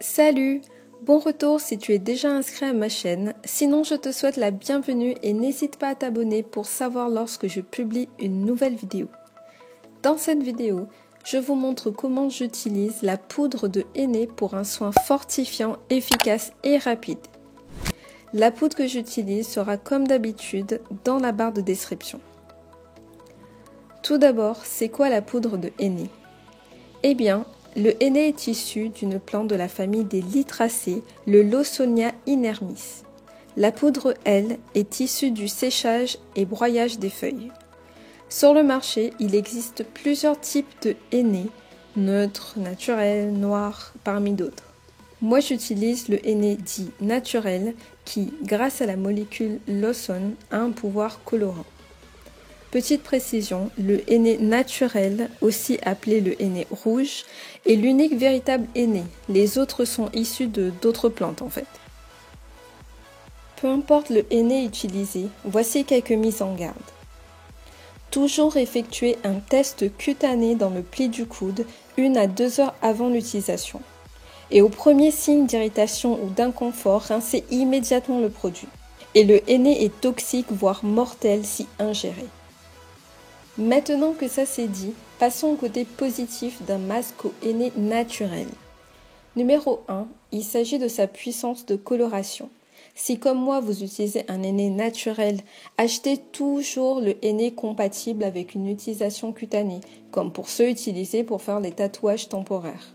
Salut! Bon retour si tu es déjà inscrit à ma chaîne, sinon je te souhaite la bienvenue et n'hésite pas à t'abonner pour savoir lorsque je publie une nouvelle vidéo. Dans cette vidéo, je vous montre comment j'utilise la poudre de henné pour un soin fortifiant, efficace et rapide. La poudre que j'utilise sera comme d'habitude dans la barre de description. Tout d'abord, c'est quoi la poudre de henné? Eh bien, le henné est issu d'une plante de la famille des Lytracées, le Lawsonia inermis. La poudre, elle, est issue du séchage et broyage des feuilles. Sur le marché, il existe plusieurs types de henné, neutre, naturel, noir, parmi d'autres. Moi, j'utilise le henné dit naturel qui, grâce à la molécule lawsone, a un pouvoir colorant. Petite précision, le henné naturel, aussi appelé le henné rouge, est l'unique véritable henné. Les autres sont issus d'autres plantes en fait. Peu importe le henné utilisé, voici quelques mises en garde. Toujours effectuer un test cutané dans le pli du coude 1 à 2 heures avant l'utilisation. Et au premier signe d'irritation ou d'inconfort, rincez immédiatement le produit. Et le henné est toxique voire mortel si ingéré. Maintenant que ça c'est dit, passons au côté positif d'un masque au henné naturel. Numéro 1, il s'agit de sa puissance de coloration. Si comme moi vous utilisez un henné naturel, achetez toujours le henné compatible avec une utilisation cutanée, comme pour ceux utilisés pour faire des tatouages temporaires.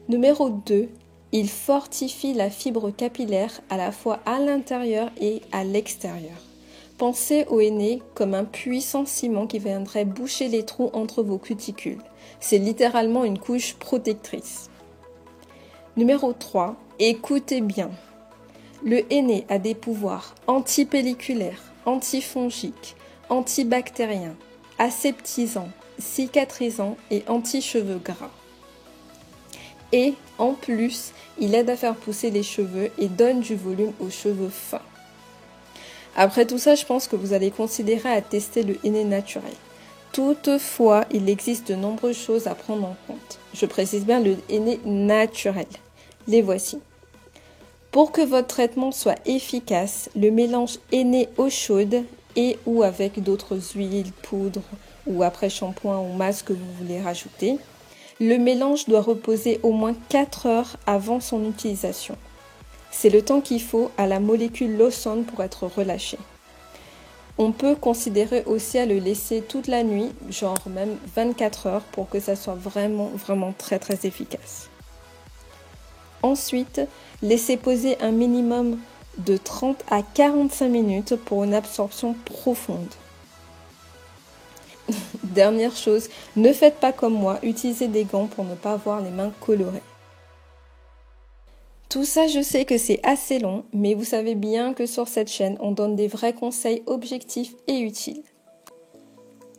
Numéro 2, il fortifie la fibre capillaire à la fois à l'intérieur et à l'extérieur. Pensez au henné comme un puissant ciment qui viendrait boucher les trous entre vos cuticules. C'est littéralement une couche protectrice. Numéro 3, écoutez bien. Le henné a des pouvoirs antipelliculaires, antifongiques, antibactériens, aseptisants, cicatrisants et anti-cheveux gras. Et en plus, il aide à faire pousser les cheveux et donne du volume aux cheveux fins. Après tout ça, je pense que vous allez considérer à tester le henné naturel. Toutefois, il existe de nombreuses choses à prendre en compte. Je précise bien le henné naturel. Les voici. Pour que votre traitement soit efficace, le mélange henné eau chaude et ou avec d'autres huiles, poudres ou après shampoing ou masque que vous voulez rajouter, le mélange doit reposer au moins 4 heures avant son utilisation. C'est le temps qu'il faut à la molécule lawsone pour être relâchée. On peut considérer aussi à le laisser toute la nuit, genre même 24 heures pour que ça soit vraiment très efficace. Ensuite, laissez poser un minimum de 30 à 45 minutes pour une absorption profonde. Dernière chose, ne faites pas comme moi, utilisez des gants pour ne pas avoir les mains colorées. Tout ça, je sais que c'est assez long, mais vous savez bien que sur cette chaîne, on donne des vrais conseils objectifs et utiles.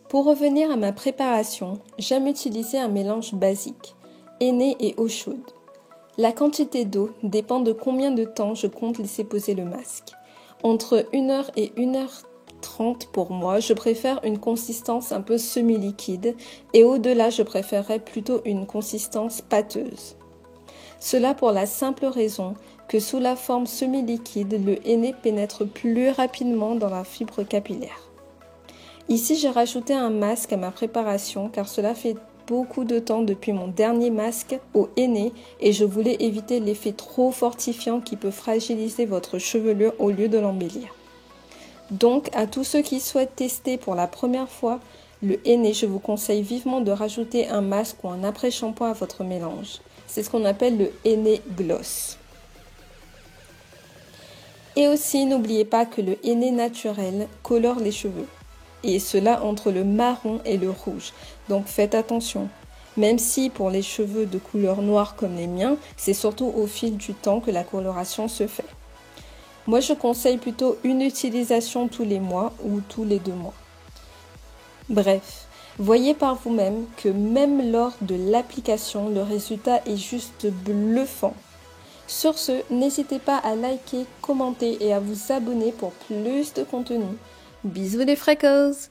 Pour revenir à ma préparation, j'aime utiliser un mélange basique, henné et eau chaude. La quantité d'eau dépend de combien de temps je compte laisser poser le masque. Entre 1 heure et 1h30 pour moi, je préfère une consistance un peu semi-liquide et au-delà, je préférerais plutôt une consistance pâteuse. Cela pour la simple raison que sous la forme semi-liquide, le henné pénètre plus rapidement dans la fibre capillaire. Ici, j'ai rajouté un masque à ma préparation car cela fait beaucoup de temps depuis mon dernier masque au henné et je voulais éviter l'effet trop fortifiant qui peut fragiliser votre chevelure au lieu de l'embellir. Donc, à tous ceux qui souhaitent tester pour la première fois le henné, je vous conseille vivement de rajouter un masque ou un après-shampoing à votre mélange. C'est ce qu'on appelle le henné gloss. Et aussi, n'oubliez pas que le henné naturel colore les cheveux. Et cela entre le marron et le rouge. Donc faites attention. Même si pour les cheveux de couleur noire comme les miens, c'est surtout au fil du temps que la coloration se fait. Moi, je conseille plutôt une utilisation tous les mois ou tous les 2 mois. Bref. Voyez par vous-même que même lors de l'application, le résultat est juste bluffant. Sur ce, n'hésitez pas à liker, commenter et à vous abonner pour plus de contenu. Bisous les fréqueuses!